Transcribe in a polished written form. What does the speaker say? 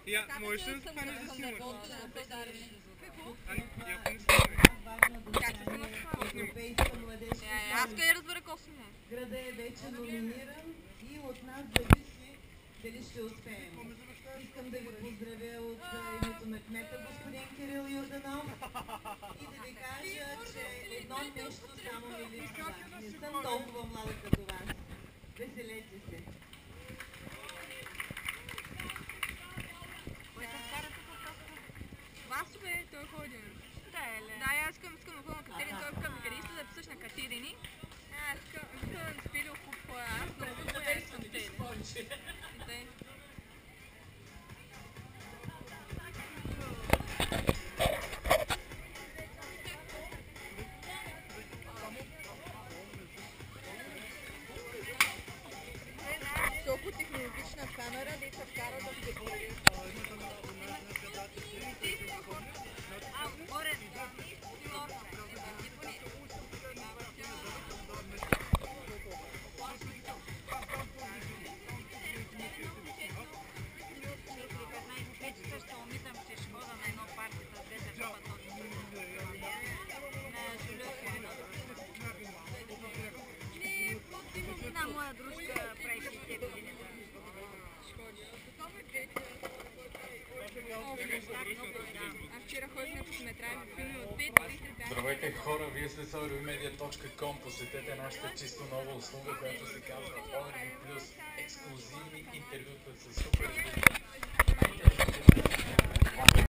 Ja, можеш ли да станеш да снимаш? Как се снима? Аз къде разбера какво снима? Града е вече номиниран и от нас зависи дали ще успеем. Искам да ви поздравя от името на кмета господин Кирил Юрданов и да ви кажа, че едно нещо само ми липсва. Не съм толкова млада като вас. Веселете се! Васо бе, той ходи. Да, аз искам да ходя на Катерин, той към Гриста да писаш на Катерини. Аз искам да спили окуп, аз много боя съм те. Много технологична камера, деца вкара да се бъде. Моя дружка прави 60 години. Аз вчера ходих на косметра и ми пили от 5 литри. Здравейте хора, вие сте с euromedia.com, посетете нашата чисто нова услуга, която се казва Overview Plus, ексклюзивни интервюта с супер